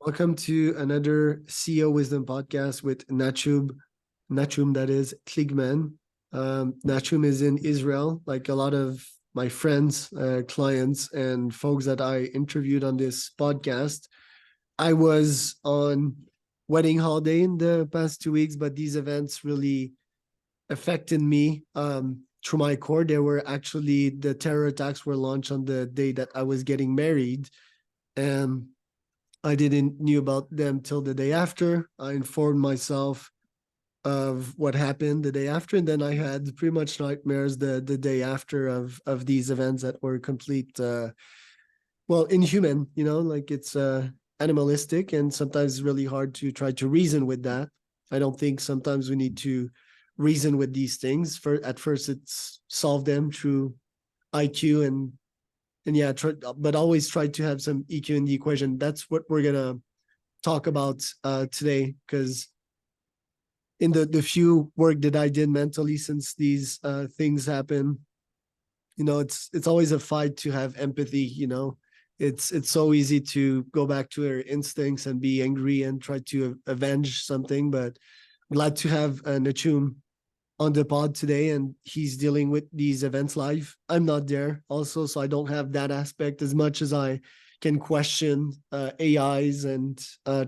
Welcome to another CEO Wisdom podcast with Nachum. Nachum, that is kligman. Nachum is in Israel, like a lot of my friends, clients, and folks that I interviewed on this podcast. I was on wedding holiday in the past 2 weeks, but these events really affected me through my core. They were actually, the terror attacks were launched on the day that I was getting married. And I didn't knew about them till the day after. I informed myself of what happened the day after, and then I had pretty much nightmares the day after of these events that were complete, inhuman. Like it's animalistic, and sometimes it's really hard to try to reason with that. I don't think sometimes we need to reason with these things. At first, it's solve them through IQ and yeah, but always try to have some EQ in the equation. That's what we're gonna talk about today, because in the few work that I did mentally since these things happen, it's always a fight to have empathy. It's so easy to go back to our instincts and be angry and try to avenge something. But I'm glad to have Nachum on the pod today, and he's dealing with these events live. I'm not there also, so I don't have that aspect as much as I can question AIs and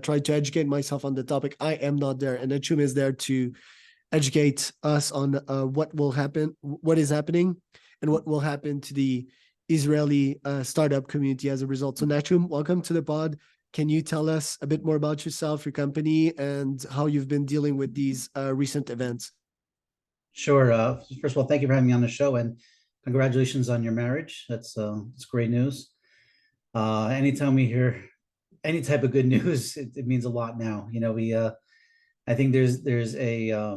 try to educate myself on the topic. I am not there, and Achum is there to educate us on what will happen, what is happening, and what will happen to the Israeli startup community as a result. So Nachum, welcome to the pod. Can you tell us a bit more about yourself, your company, and how you've been dealing with these recent events? Sure. First of all, thank you for having me on the show, and congratulations on your marriage. That's great news. Anytime we hear any type of good news, it means a lot now. I think there's a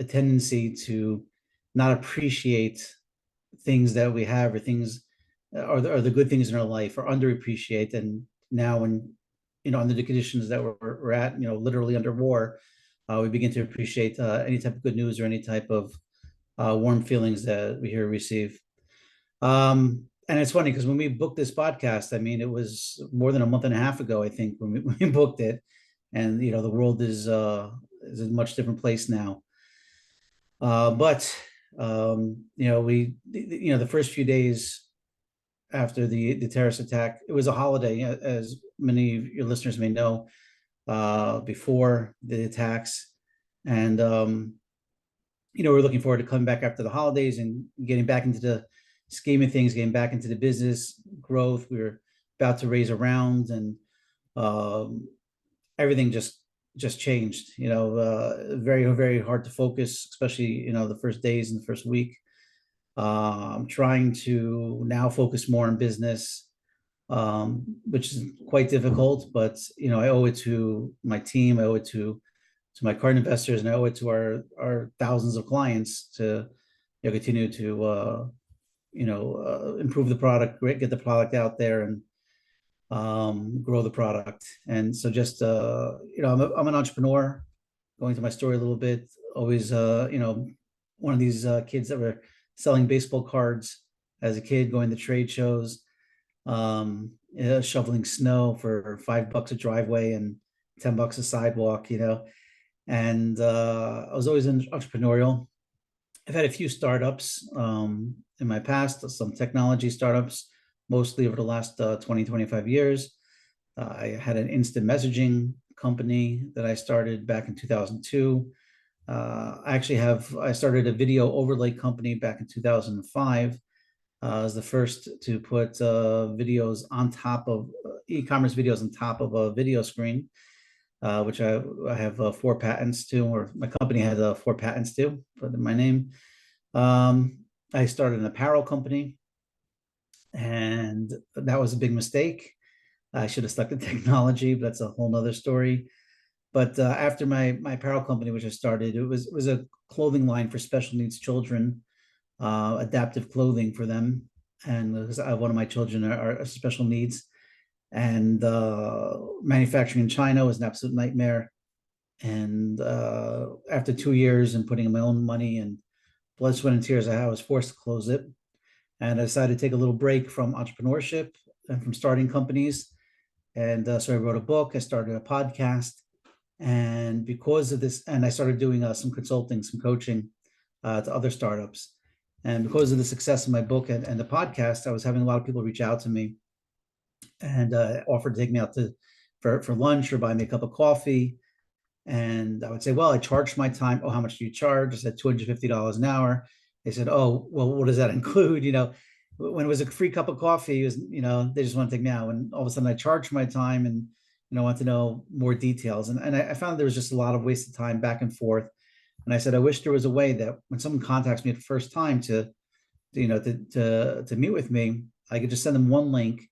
tendency to not appreciate things that we have, or things, or the good things in our life, or underappreciate. And now, when under the conditions that we're at, literally under war, we begin to appreciate any type of good news, or any type of warm feelings that we hear receive. And it's funny because when we booked this podcast, I mean, it was more than a month and a half ago, I think, when when we booked it, and the world is a much different place now. But the first few days after the terrorist attack, it was a holiday, as many of your listeners may know, before the attacks. And we're looking forward to coming back after the holidays and getting back into the scheme of things, getting back into the business growth. We were about to raise a round, and everything just changed. Very, very hard to focus, especially the first days and the first week. I'm trying to now focus more on business, which is quite difficult, but I owe it to my team, I owe it to my current investors, and I owe it to our thousands of clients to continue to improve the product, get the product out there, and grow the product. And so just I'm an entrepreneur. Going to my story a little bit, always one of these kids that were selling baseball cards as a kid, going to trade shows, shoveling snow for $5 a driveway and $10 a sidewalk, and I was always entrepreneurial. I've had a few startups in my past, some technology startups, mostly over the last 20, 25 years. I had an instant messaging company that I started back in 2002. I started a video overlay company back in 2005. I was the first to put videos on top of e-commerce videos on top of a video screen, which I have 4 patents to, or my company has 4 patents to, put in my name. I started an apparel company, and that was a big mistake. I should have stuck to technology, but that's a whole nother story. But after my apparel company, which I started, it was a clothing line for special needs children, adaptive clothing for them. And because one of my children are special needs, and manufacturing in China was an absolute nightmare. And after 2 years and putting in my own money and blood, sweat, and tears, I was forced to close it. And I decided to take a little break from entrepreneurship and from starting companies, And so I wrote a book, I started a podcast. And because of this, and I started doing some consulting, some coaching to other startups. And because of the success of my book and the podcast, I was having a lot of people reach out to me and offered to take me out for lunch or buy me a cup of coffee. And I would say, well, I charged my time. Oh, how much do you charge? I said $250 an hour. They said, oh, well, what does that include? When it was a free cup of coffee, it was, they just want to take me out. And all of a sudden I charged my time and, want to know more details. And I found there was just a lot of wasted time back and forth. And I said, I wish there was a way that when someone contacts me the first time to meet with me, I could just send them one link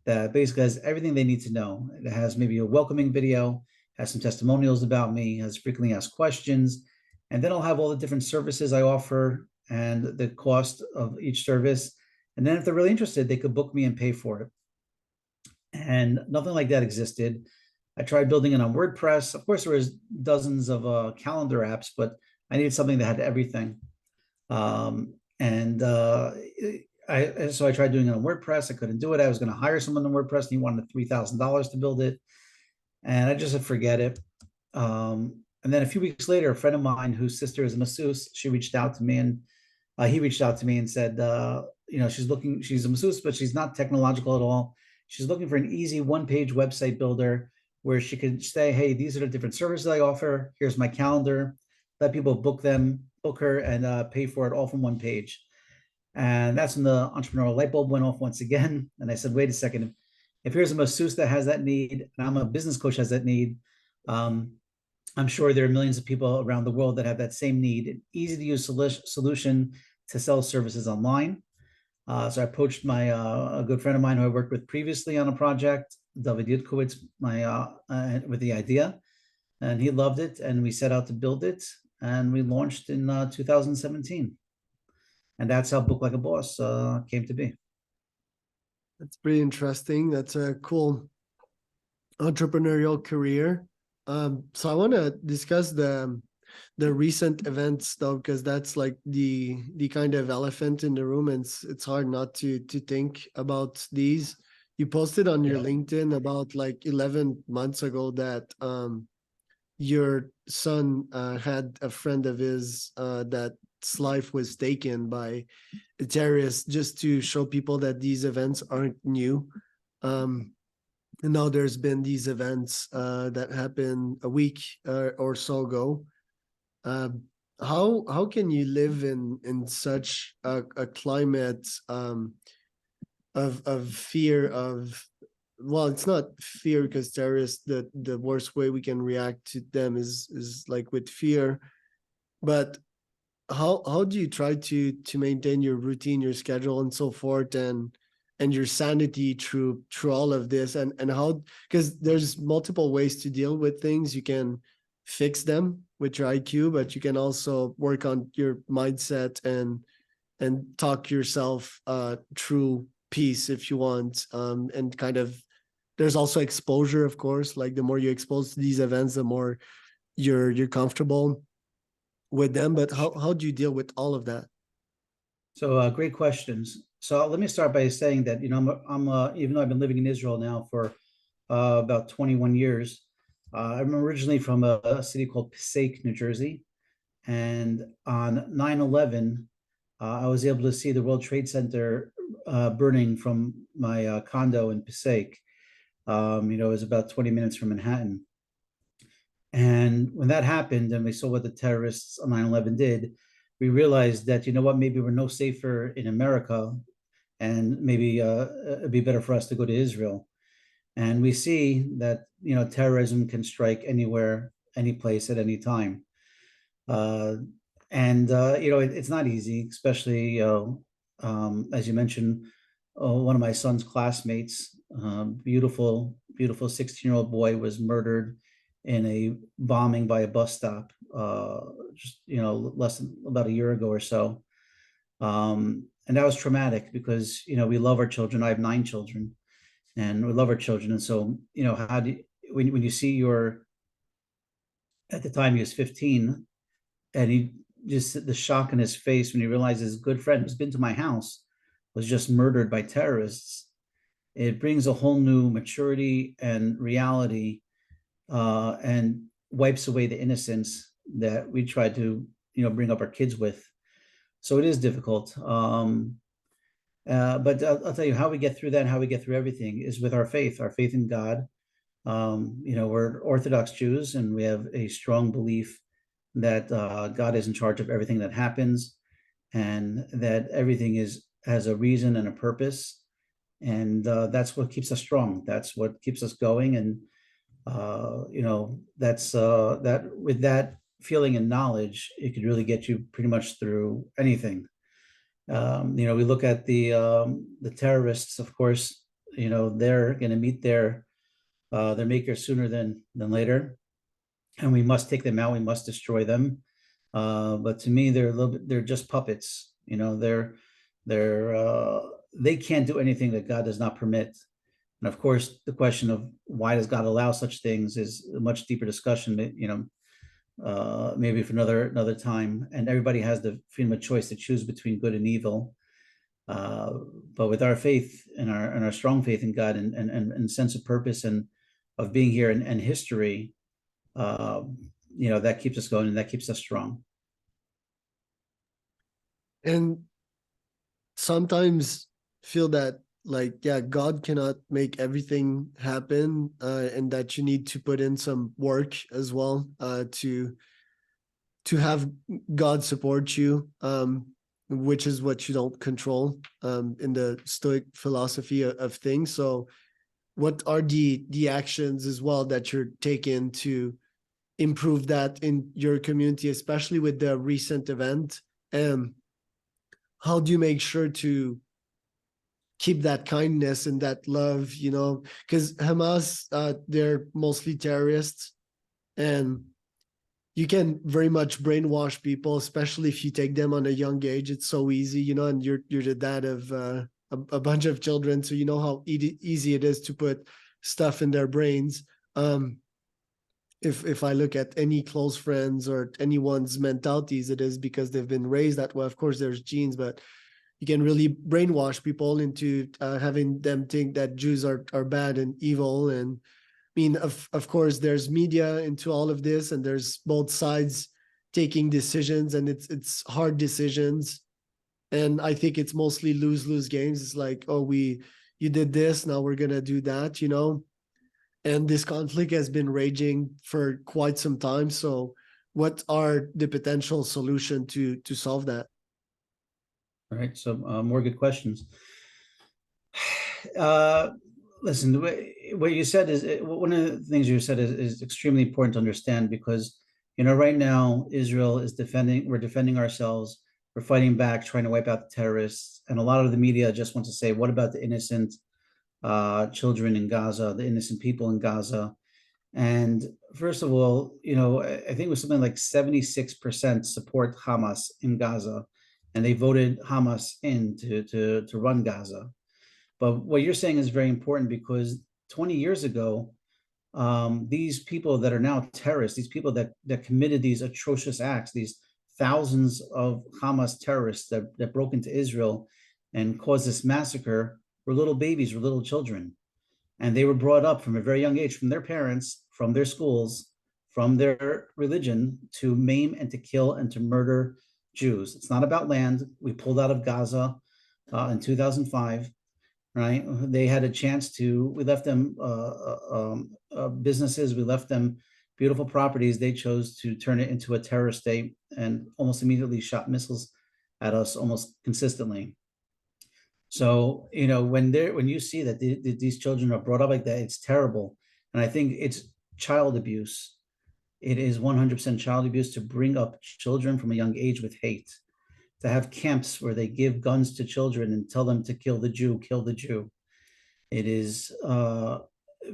that basically has everything they need to know. It has maybe a welcoming video, has some testimonials about me, has frequently asked questions, and then I'll have all the different services I offer and the cost of each service. And then if they're really interested, they could book me and pay for it. And nothing like that existed. I tried building it on WordPress. Of course, there was dozens of calendar apps, but I needed something that had everything. So I tried doing it on WordPress. I couldn't do it. I was going to hire someone on WordPress, and he wanted $3,000 to build it, and I just said forget it. And then a few weeks later, a friend of mine whose sister is a masseuse, she reached out to me, and he reached out to me and said, she's a masseuse, but she's not technological at all. She's looking for an easy one-page website builder where she could say, hey, these are the different services I offer. Here's my calendar. Let people book her, and pay for it all from one page. And that's when the entrepreneurial light bulb went off once again. And I said, wait a second, if here's a masseuse that has that need, and I'm a business coach has that need, I'm sure there are millions of people around the world that have that same need, an easy to use solution to sell services online. So I approached a good friend of mine who I worked with previously on a project, David Yudkowitz, with the idea, and he loved it. And we set out to build it, and we launched in 2017. And that's how Book Like a Boss came to be. That's pretty interesting. That's a cool entrepreneurial career. So I want to discuss the recent events though, because that's like the kind of elephant in the room, and it's hard not to think about these. You posted on your LinkedIn about like 11 months ago that your son had a friend of his that's life was taken by terrorists, just to show people that these events aren't new. And now there's been these events that happened a week or so ago. How can you live in such a climate of fear of, well, it's not fear, because terrorists, the worst way we can react to them is like with fear, but how do you try to maintain your routine, your schedule, and so forth, and your sanity through all of this, and how, because there's multiple ways to deal with things. You can fix them with your IQ, but you can also work on your mindset and talk yourself through peace if you want, and kind of, there's also exposure, of course, like the more you expose to these events, the more you're comfortable with them. But how do you deal with all of that? So great questions. So let me start by saying that, I'm even though I've been living in Israel now for about 21 years, I'm originally from a city called Passaic, New Jersey. And on 9/11, I was able to see the World Trade Center burning from my condo in Passaic. It was about 20 minutes from Manhattan. And when that happened and we saw what the terrorists on 9/11 did, we realized that, maybe we're no safer in America, and maybe it'd be better for us to go to Israel. And we see that, terrorism can strike anywhere, any place, at any time. It's not easy, especially, as you mentioned, one of my son's classmates, beautiful 16-year-old boy, was murdered in a bombing by a bus stop, just, less than about a year ago or so. And that was traumatic because, we love our children. I have 9 children, and we love our children. And so, how do you, when you see at the time he was 15, and he just, the shock in his face when he realized his good friend who's been to my house was just murdered by terrorists. it brings a whole new maturity and reality, and wipes away the innocence that we try to, bring up our kids with. So it is difficult. But I'll tell you how we get through that and how we get through everything is with our faith in God. We're Orthodox Jews, and we have a strong belief that God is in charge of everything that happens, and that everything has a reason and a purpose, and that's what keeps us strong. That's what keeps us going, and that's that. With that feeling and knowledge, it could really get you pretty much through anything. We look at the terrorists, of course. They're going to meet their maker sooner than later, and we must take them out. We must destroy them. But to me, they're a little bit. They're just puppets. They can't do anything that God does not permit. And of course, the question of why does God allow such things is a much deeper discussion. Maybe for another time. And everybody has the freedom of choice to choose between good and evil. But with our faith and our strong faith in God and sense of purpose and of being here and history, that keeps us going and that keeps us strong. And sometimes feel that, like, yeah, God cannot make everything happen, and that you need to put in some work as well, to have God support you, which is what you don't control, in the Stoic philosophy of things. So what are the actions as well that you're taking to improve that in your community, especially with the recent event? And how do you make sure to keep that kindness and that love, because Hamas, they're mostly terrorists, and you can very much brainwash people, especially if you take them on a young age. It's so easy, and you're the dad of a bunch of children, so you know how easy it is to put stuff in their brains. If I look at any close friends or anyone's mentalities, it is because they've been raised that way. Of course, there's genes, but you can really brainwash people into having them think that Jews are bad and evil. And I mean, of course, there's media into all of this, and there's both sides taking decisions, and it's hard decisions. And I think it's mostly lose games. It's like, oh, you did this, now we're gonna do that, And this conflict has been raging for quite some time. So, what are the potential solution to solve that? All right, so more good questions. Listen, what you said is one of the things you said is extremely important to understand, because right now Israel is we're defending ourselves, we're fighting back, trying to wipe out the terrorists, and a lot of the media just wants to say, what about the innocent children in Gaza, the innocent people in Gaza? And first of all, I think it was something like 76% support Hamas in Gaza, and they voted Hamas in to run Gaza. But what you're saying is very important, because 20 years ago, these people that are now terrorists, these people that committed these atrocious acts, these thousands of Hamas terrorists that broke into Israel and caused this massacre, were little babies, were little children. And they were brought up from a very young age, from their parents, from their schools, from their religion, to maim and to kill and to murder Jews. It's not about land. We pulled out of Gaza in 2005. Right? They had a chance to, we left them businesses, we left them beautiful properties. They chose to turn it into a terror state and almost immediately shot missiles at us almost consistently. So, when you see that these children are brought up like that, it's terrible. And I think it's child abuse. It is 100% child abuse to bring up children from a young age with hate, to have camps where they give guns to children and tell them to kill the Jew, kill the Jew. It is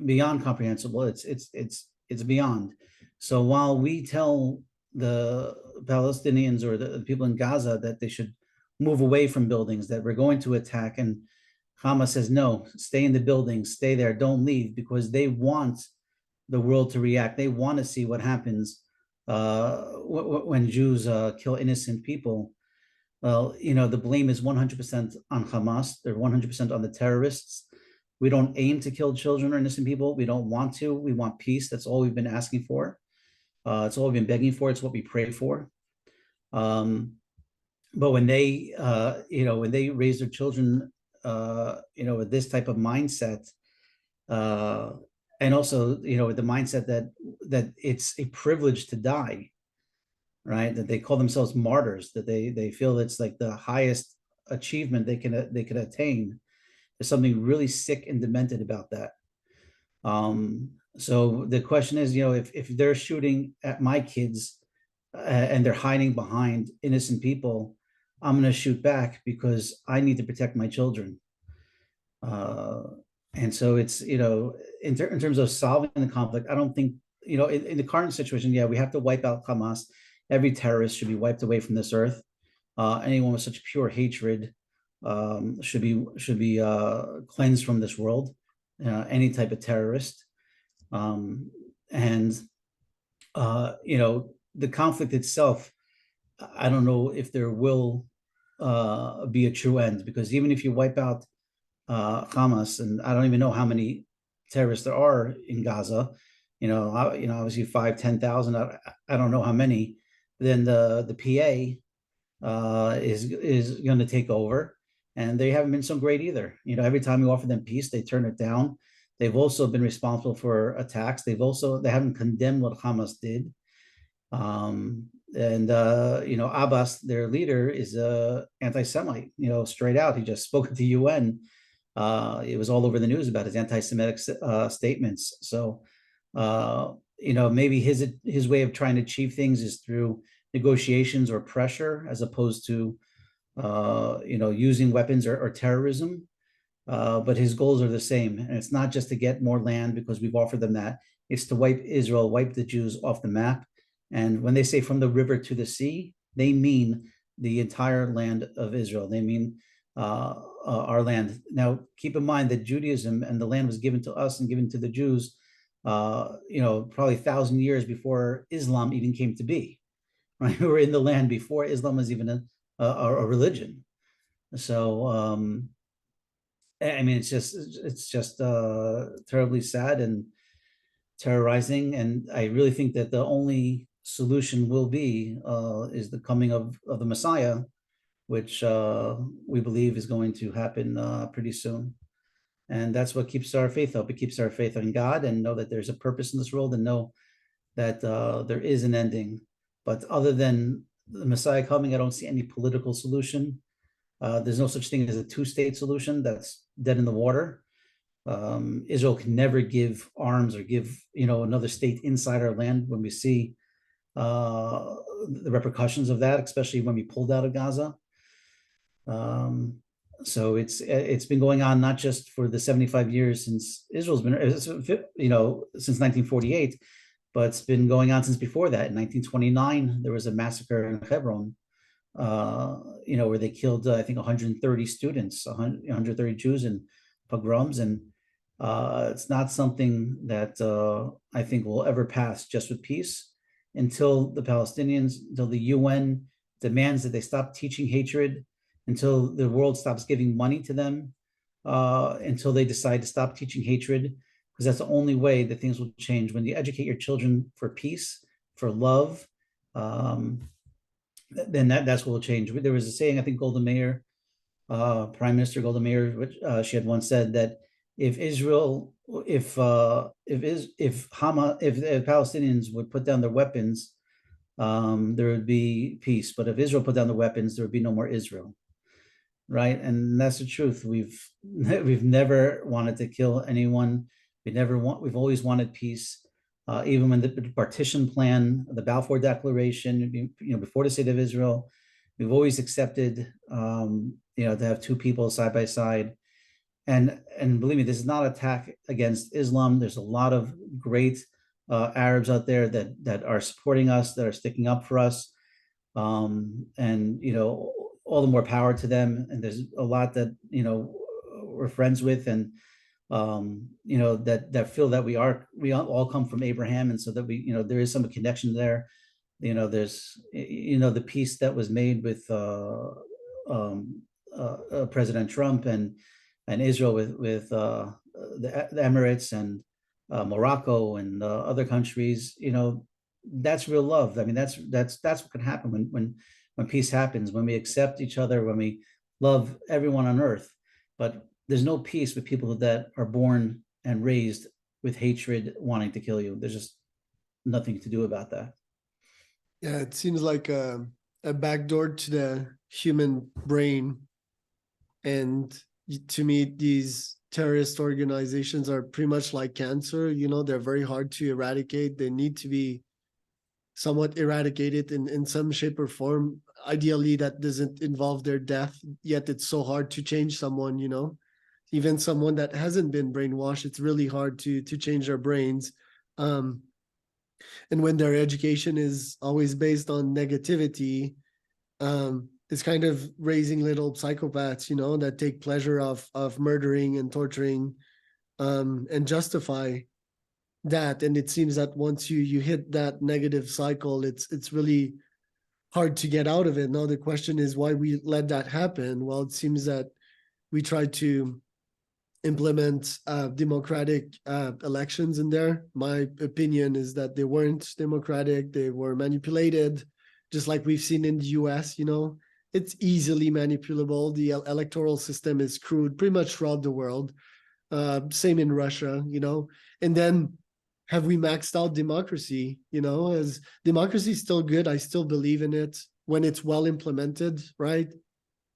beyond comprehensible. It's beyond. So while we tell the Palestinians or the people in Gaza that they should move away from buildings, that we're going to attack, and Hamas says, no, stay in the buildings, stay there, don't leave, because they want the world to react. They want to see what happens when Jews kill innocent people. Well, the blame is 100% on Hamas. They're 100% on the terrorists. We don't aim to kill children or innocent people. We don't want to. We want peace. That's all we've been asking for. It's all we've been begging for. It's what we pray for. But when they, when they raise their children, with this type of mindset, and also, with the mindset that it's a privilege to die, right? That they call themselves martyrs, that they feel it's like the highest achievement they can attain. There's something really sick and demented about that. So the question is, if they're shooting at my kids and they're hiding behind innocent people, I'm going to shoot back because I need to protect my children. And so it's, in terms of solving the conflict, I don't think, in the current situation, yeah, we have to wipe out Hamas. Every terrorist should be wiped away from this earth. Anyone with such pure hatred should be cleansed from this world. Any type of terrorist, and the conflict itself, I don't know if there will be a true end, because even if you wipe out Hamas, and I don't even know how many terrorists there are in Gaza, obviously 5,000-10,000. I don't know how many. Then the PA is going to take over, and they haven't been so great either. Every time you offer them peace, they turn it down. They've also been responsible for attacks. They haven't condemned what Hamas did. Abbas, their leader, is a anti-Semite, straight out. He just spoke at the UN. It was all over the news about his anti-Semitic statements. So, maybe his way of trying to achieve things is through negotiations or pressure, as opposed to, using weapons or terrorism. But his goals are the same. And it's not just to get more land because we've offered them that. It's to wipe Israel, wipe the Jews off the map. And when they say from the river to the sea, they mean the entire land of Israel. They mean our land. Now, keep in mind that Judaism and the land was given to us and given to the Jews, probably 1,000 years before Islam even came to be. Right? We were in the land before Islam was even a religion. So, it's just terribly sad and terrorizing. And I really think that the only solution will be is the coming of the Messiah, which we believe is going to happen pretty soon. And that's what keeps our faith up. It keeps our faith in God, and know that there's a purpose in this world, and know that there is an ending. But other than the Messiah coming, I don't see any political solution. There's no such thing as a two-state solution. That's dead in the water. Israel can never give arms or give another state inside our land. When we see the repercussions of that, especially when we pulled out of Gaza. So it's been going on not just for the 75 years since Israel's been, since 1948, but it's been going on since before that. In 1929, there was a massacre in Hebron, where they killed, I think, 130 students, 130 Jews in pogroms. And it's not something that I think will ever pass just with peace, until the UN demands that they stop teaching hatred, until the world stops giving money to them, until they decide to stop teaching hatred, because that's the only way that things will change. When you educate your children for peace, for love, then that's what will change. There was a saying, I think Golda Meir, Prime Minister Golda Meir, which she had once said, that if Palestinians would put down their weapons, there would be peace. But if Israel put down the weapons, there would be no more Israel. Right? And that's the truth. We've never wanted to kill anyone. We've always wanted peace. Even when the partition plan, the Balfour Declaration, before the state of Israel, we've always accepted, to have two people side by side. And believe me, this is not an attack against Islam. There's a lot of great Arabs out there that are supporting us, that are sticking up for us, and all the more power to them. And there's a lot that we're friends with, and that feel that we all come from Abraham, and so that there is some connection there. There's the peace that was made with President Trump and Israel with the Emirates and Morocco and other countries, that's real love. I mean, that's what can happen when peace happens, when we accept each other, when we love everyone on earth. But there's no peace with people that are born and raised with hatred, wanting to kill you. There's just nothing to do about that. Yeah, it seems like a backdoor to the human brain. And to me, these terrorist organizations are pretty much like cancer. They're very hard to eradicate. They need to be somewhat eradicated in some shape or form. Ideally, that doesn't involve their death, yet it's so hard to change someone, even someone that hasn't been brainwashed. It's really hard to change their brains. And when their education is always based on negativity, it's kind of raising little psychopaths, that take pleasure of murdering and torturing, and justify that. And it seems that once you hit that negative cycle, it's really hard to get out of it. Now the question is why we let that happen. Well, it seems that we tried to implement democratic elections in there. My opinion is that they weren't democratic. They were manipulated, just like we've seen in the US. It's easily manipulable. The electoral system is screwed pretty much throughout the world. Same in Russia, and then have we maxed out democracy? As democracy is still good. I still believe in it when it's well implemented, right?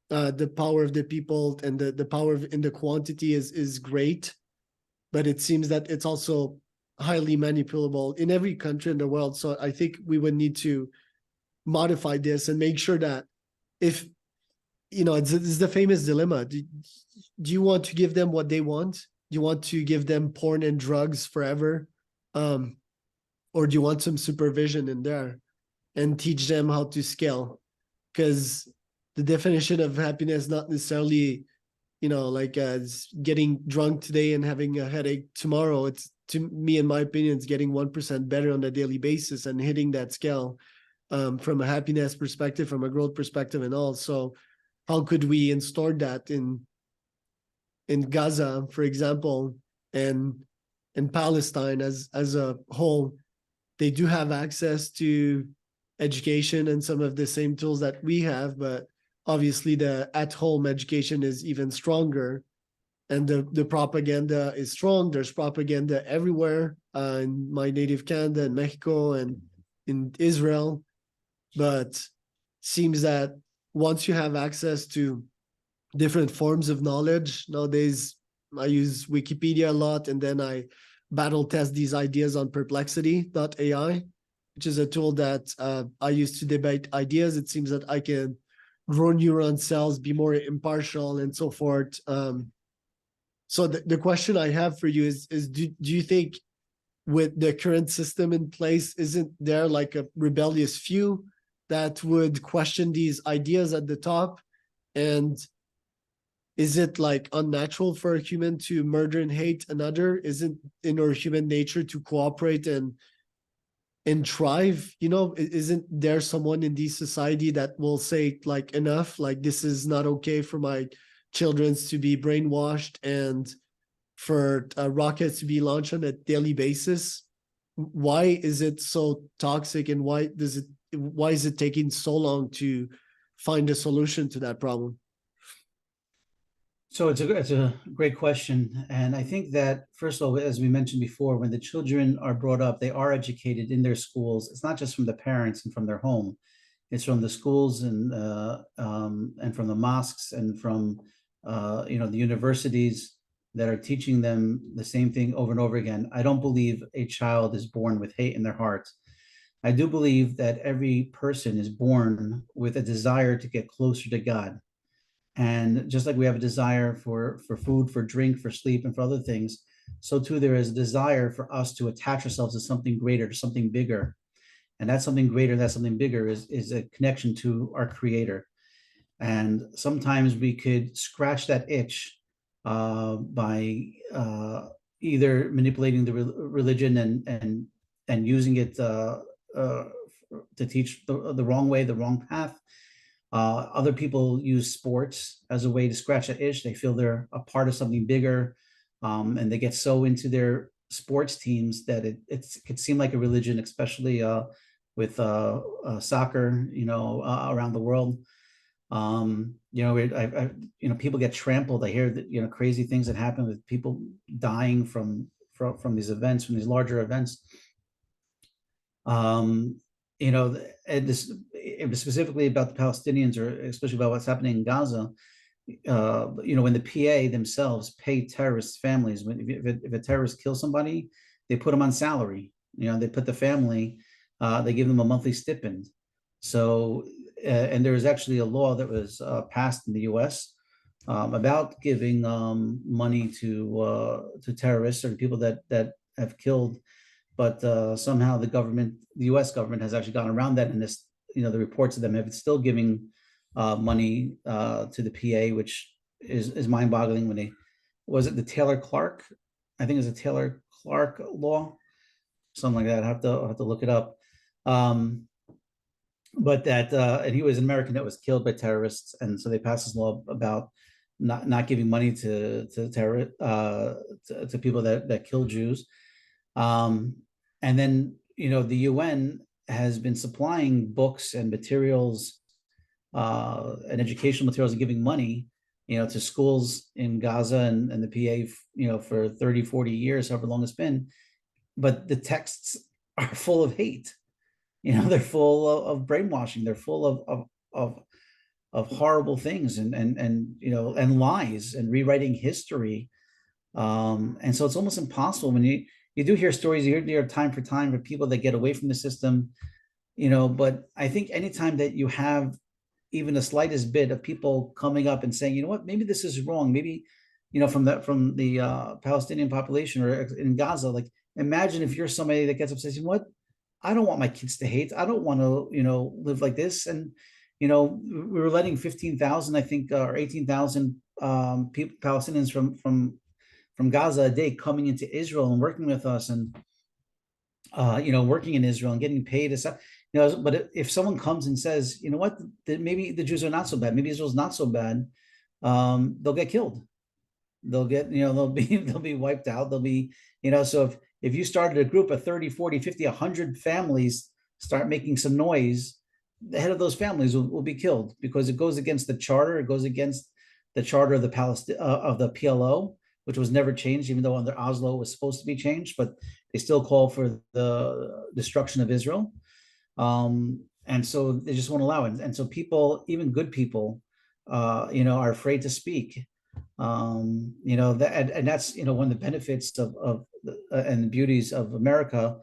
The power of the people and the power in the quantity is great, but it seems that it's also highly manipulable in every country in the world. So I think we would need to modify this and make sure that if, it's the famous dilemma. Do you want to give them what they want? Do you want to give them porn and drugs forever? Or do you want some supervision in there and teach them how to scale? Because the definition of happiness not necessarily, like getting drunk today and having a headache tomorrow. It's, to me, in my opinion, it's getting 1% better on a daily basis and hitting that scale, from a happiness perspective, from a growth perspective, and all. So how could we install that in Gaza, for example, and in Palestine as a whole? They do have access to education and some of the same tools that we have, but obviously the at-home education is even stronger, and the propaganda is strong. There's propaganda everywhere, in my native Canada and Mexico and in Israel. But seems that once you have access to different forms of knowledge nowadays, I use Wikipedia a lot, and then I battle test these ideas on perplexity.ai, which is a tool that I use to debate ideas. It seems that I can grow neuron cells, be more impartial, and so forth. So the question I have for you is do you think with the current system in place, isn't there like a rebellious few that would question these ideas at the top? And is it like unnatural for a human to murder and hate another? Isn't in our human nature to cooperate and thrive? Isn't there someone in this society that will say like, enough, like this is not okay for my children to be brainwashed and for rockets to be launched on a daily basis? Why is it so toxic, and why is it taking so long to find a solution to that problem? So it's a great question. And I think that, first of all, as we mentioned before, when the children are brought up, they are educated in their schools. It's not just from the parents and from their home. It's from the schools and from the mosques and from the universities that are teaching them the same thing over and over again. I don't believe a child is born with hate in their heart. I do believe that every person is born with a desire to get closer to God. And just like we have a desire for food, for drink, for sleep, and for other things, so too there is a desire for us to attach ourselves to something greater, to something bigger. And that something greater, that something bigger is a connection to our Creator. And sometimes we could scratch that itch by either manipulating the religion and using it to teach the wrong way, the wrong path. Other people use sports as a way to scratch that itch. They feel they're a part of something bigger. and they get so into their sports teams that it could seem like a religion, especially with soccer, around the world. People get trampled. I hear that, crazy things that happen with people dying from these events, from these larger events. Um, and this, it was specifically about the Palestinians, or especially about what's happening in Gaza. When the PA themselves pay terrorist families, if a terrorist kills somebody, they put them on salary. They put the family, they give them a monthly stipend. So, and there was actually a law that was passed in the U.S. About giving money to terrorists or people that have killed, but somehow the U.S. government has actually gone around that, and this, the reports of them have still giving money to the PA, which is mind-boggling. When was it the Taylor Clark? I think it was a Taylor Clark law, something like that. I have to look it up. But that, and he was an American that was killed by terrorists, and so they passed this law about not giving money to terror to people that kill Jews. And then, the UN has been supplying books and materials and educational materials, and giving money, to schools in Gaza and the PA, for 30, 40 years, however long it's been. But the texts are full of hate. They're full of brainwashing. They're full of horrible things and lies and rewriting history. And so it's almost impossible when you do hear stories, you hear time for time for people that get away from the system, but I think anytime that you have even the slightest bit of people coming up and saying, what, maybe this is wrong, maybe, from the Palestinian population or in Gaza, like, imagine if you're somebody that gets upset, saying, what, I don't want my kids to hate. I don't want to, live like this. And, we were letting 15,000, I think, or 18,000 people, Palestinians from Gaza a day coming into Israel and working with us, and working in Israel and getting paid. But if someone comes and says, what, maybe the Jews are not so bad, maybe Israel's not so bad, they'll get killed. They'll get, they'll be wiped out. They'll be, so if you started a group of 30, 40, 50, 100 families start making some noise, the head of those families will be killed, because it goes against the charter. It goes against the charter of the PLO, which was never changed, even though under Oslo it was supposed to be changed, but they still call for the destruction of Israel. And so they just won't allow it. And so people, even good people, are afraid to speak. And that's, one of the benefits of and the beauties of America,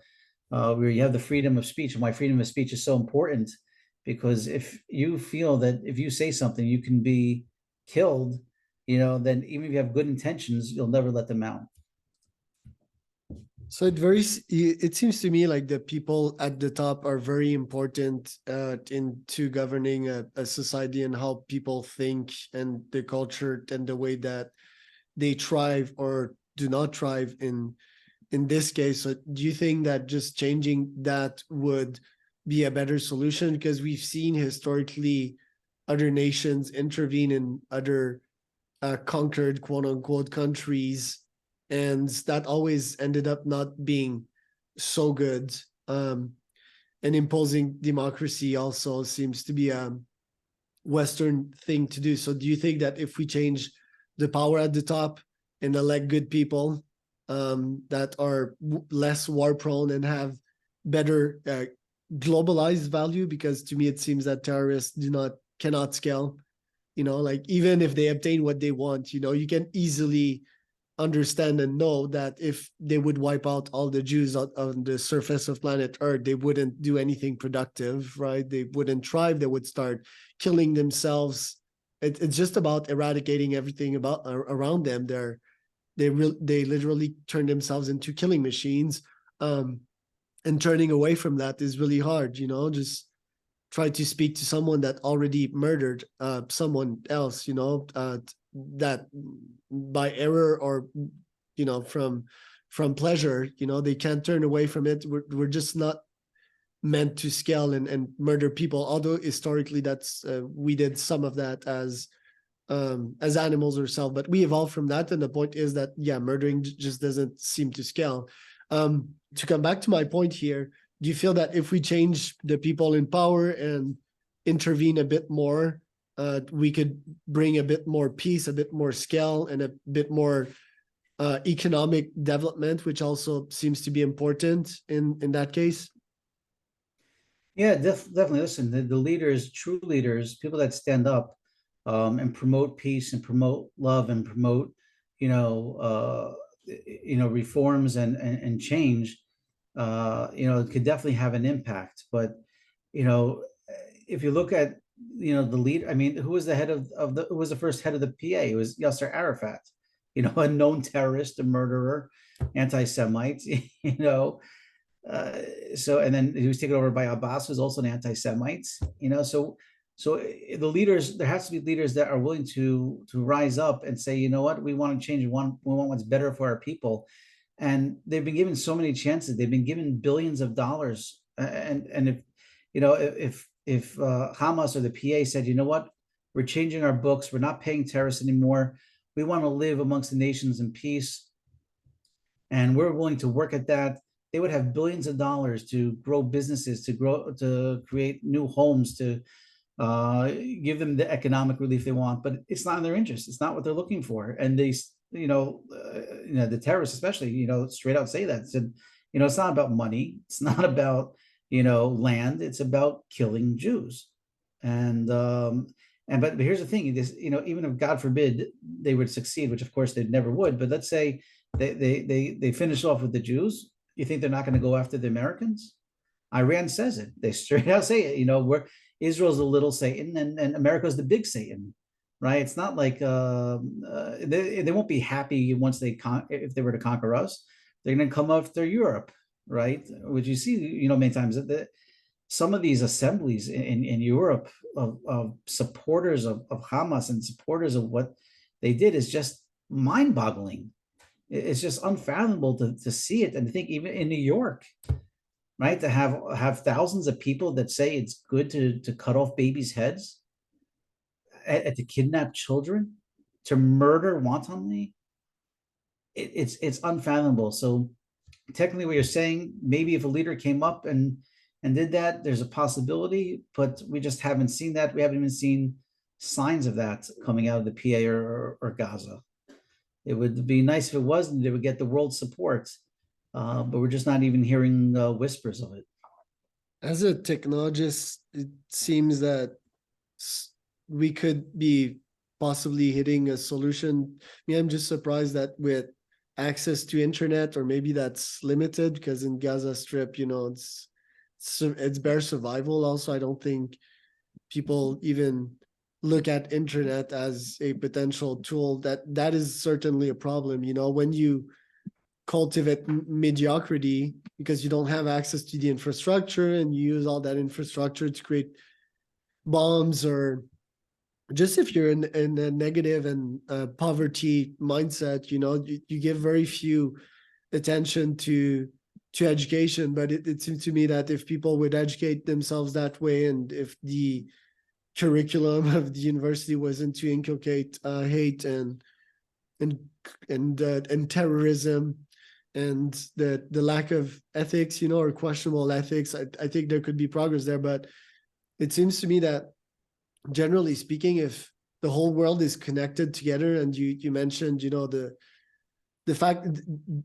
where you have the freedom of speech, and why freedom of speech is so important. Because if you feel that if you say something, you can be killed, then even if you have good intentions, you'll never let them out. So it seems to me like the people at the top are very important into governing a society, and how people think, and the culture, and the way that they thrive or do not thrive in this case. So do you think that just changing that would be a better solution? Because we've seen historically other nations intervene in other conquered, quote unquote, countries, and that always ended up not being so good. And imposing democracy also seems to be a Western thing to do. So do you think that if we change the power at the top and elect good people that are less war prone and have better globalized value? Because to me it seems that terrorists cannot scale. Like, even if they obtain what they want, you can easily understand and know that if they would wipe out all the Jews on the surface of planet Earth, they wouldn't do anything productive, right? They wouldn't thrive. They would start killing themselves. It's just about eradicating everything around them. They literally turn themselves into killing machines. And turning away from that is really hard. Just try to speak to someone that already murdered someone else, that by error or, from pleasure, they can't turn away from it. We're just not meant to scale and murder people. Although historically we did some of that as as animals ourselves, but we evolved from that. And the point is that, yeah, murdering just doesn't seem to scale. To come back to my point here, do you feel that if we change the people in power and intervene a bit more, we could bring a bit more peace, a bit more scale, and a bit more economic development, which also seems to be important in that case? Yeah, definitely. Listen, the leaders, true leaders, people that stand up and promote peace and promote love and promote, you know, reforms and change, it could definitely have an impact. But you know, if you look at the lead, I mean, who was the head of the who was the first head of the PA? It was Yasser Arafat, a known terrorist, a murderer, anti-Semite, uh, so and then he was taken over by Abbas, who's also an anti-Semite. The leaders, there has to be leaders that are willing to rise up and say, you know what, we want to change. We want what's better for our people. And they've been given so many chances. They've been given billions of dollars. And if Hamas or the PA said, you know what, we're changing our books. We're not paying terrorists anymore. We want to live amongst the nations in peace, and we're willing to work at that. They would have billions of dollars to grow businesses, to create new homes, to give them the economic relief they want. But it's not in their interest. It's not what they're looking for. And they, the terrorists especially, straight out say that. Said, it's not about money. It's not about land. It's about killing Jews. But here's the thing: this, even if God forbid they would succeed, which of course they never would, but let's say they finish off with the Jews. You think they're not going to go after the Americans? Iran says it. They straight out say it. Israel's the little Satan and America's the big Satan, right? It's not like they won't be happy once if they were to conquer us. They're going to come after Europe, right? Which you see, many times that some of these assemblies in Europe of supporters of Hamas and supporters of what they did is just mind-boggling. It's just unfathomable to see it and think, even in New York, right, to have thousands of people that say it's good to cut off babies' heads, and to kidnap children, to murder wantonly. It's unfathomable. So technically, what you're saying, maybe if a leader came up and did that, there's a possibility, but we just haven't seen that. We haven't even seen signs of that coming out of the PA or Gaza. It would be nice if it was, and they would get the world's support, but we're just not even hearing whispers of it. As a technologist, it seems that we could be possibly hitting a solution. I mean, I'm just surprised that with access to internet, or maybe that's limited, because in Gaza Strip, it's bare survival. Also, I don't think people even look at internet as a potential tool. That is certainly a problem. When you cultivate mediocrity because you don't have access to the infrastructure, and you use all that infrastructure to create bombs, or just if you're in a negative and poverty mindset, you give very few attention to education. But it seems to me that if people would educate themselves that way, and if the curriculum of the university wasn't to inculcate hate and terrorism, and the lack of ethics, or questionable ethics, I think there could be progress there. But it seems to me that, generally speaking, if the whole world is connected together, and you mentioned, the fact,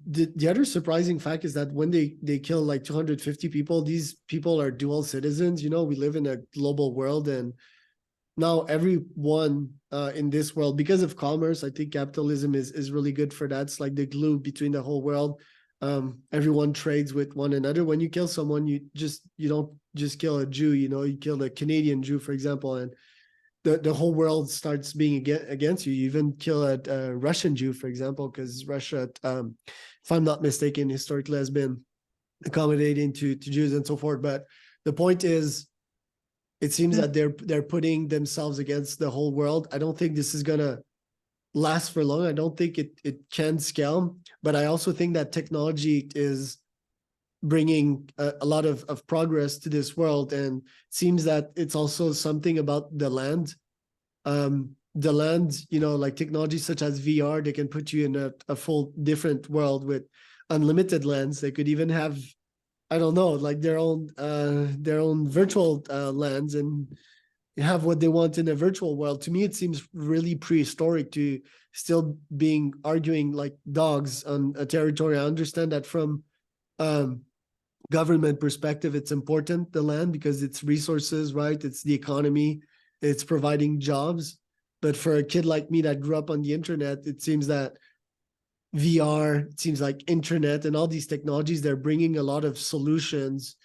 the other surprising fact is that when they kill like 250 people, these people are dual citizens. We live in a global world, and now everyone in this world, because of commerce, I think capitalism is really good for that. It's like the glue between the whole world. Everyone trades with one another. When you kill someone, you don't just kill a Jew, you kill a Canadian Jew, for example, and the whole world starts being against you. You even kill a Russian Jew, for example, because Russia, if I'm not mistaken, historically has been accommodating to Jews and so forth. But the point is, it seems that they're putting themselves against the whole world. I don't think this is gonna last for long. I don't think it can scale. But I also think that technology is bringing a lot of progress to this world, and it seems that it's also something about the land. the land, like technologies such as VR, they can put you in a full different world with unlimited lands. They could even have, I don't know, like their own virtual lands and have what they want in a virtual world. To me, it seems really prehistoric to still being arguing like dogs on a territory. I understand that from um, government perspective, it's important, the land, because it's resources, right? It's the economy, it's providing jobs. But for a kid like me that grew up on the internet, it seems that VR, it seems like internet and all these technologies, they're bringing a lot of solutions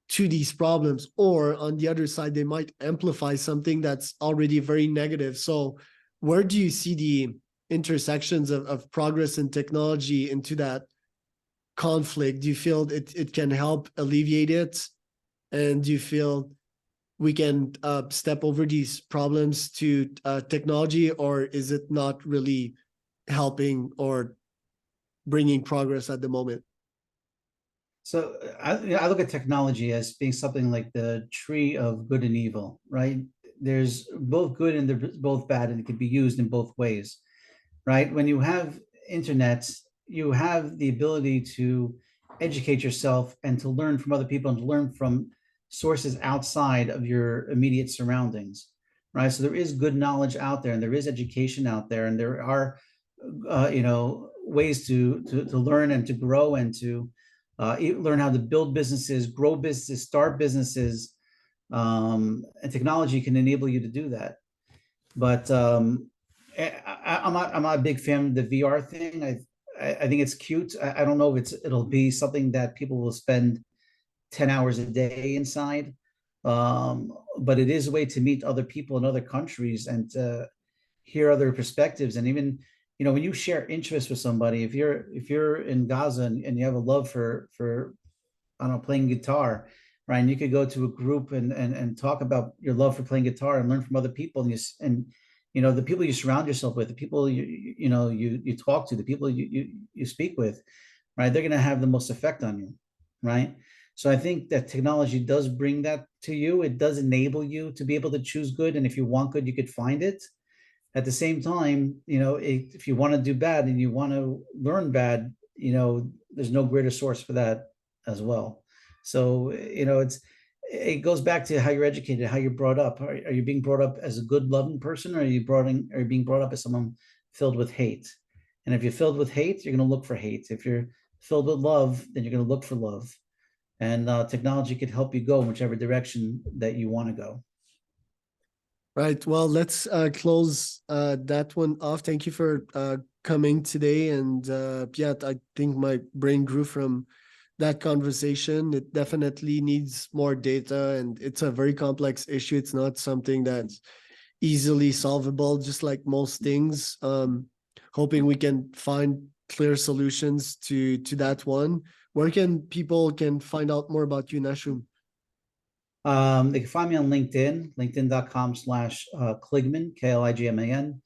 to these problems. Or on the other side, they might amplify something that's already very negative. So where do you see the intersections of progress and technology into that conflict? Do you feel it can help alleviate it? And do you feel we can step over these problems to technology, or is it not really helping or bringing progress at the moment? So I look at technology as being something like the tree of good and evil, right? There's both good and there's both bad, and it can be used in both ways, right? When you have internet, you have the ability to educate yourself and to learn from other people and to learn from sources outside of your immediate surroundings, right? So there is good knowledge out there, and there is education out there, and there are, ways to learn and to grow and to learn how to build businesses, grow businesses, start businesses, and technology can enable you to do that. But I'm not a big fan of the VR thing. I think it's cute. I don't know if it'll be something that people will spend 10 hours a day inside. But it is a way to meet other people in other countries and to hear other perspectives. And even, when you share interests with somebody, if you're in Gaza and you have a love for I don't know, playing guitar, right? And you could go to a group and talk about your love for playing guitar and learn from other people. And the people you surround yourself with, the people you talk to, the people you speak with, right? They're going to have the most effect on you, right? So I think that technology does bring that to you. It does enable you to be able to choose good, and if you want good, you could find it. At the same time, if you want to do bad and you want to learn bad, there's no greater source for that as well. So, it goes back to how you're educated, how you're brought up. Are you being brought up as a good, loving person, or are you being brought up as someone filled with hate? And if you're filled with hate, you're going to look for hate. If you're filled with love, then you're going to look for love. And technology could help you go in whichever direction that you want to go. Right. Well, let's close that one off. Thank you for coming today. And yeah, I think my brain grew from that conversation. It definitely needs more data, and it's a very complex issue. It's not something that's easily solvable, just like most things. Hoping we can find clear solutions to that one. Where can people find out more about you, Nachum? They can find me on LinkedIn, linkedin.com/Kligman, Kligman.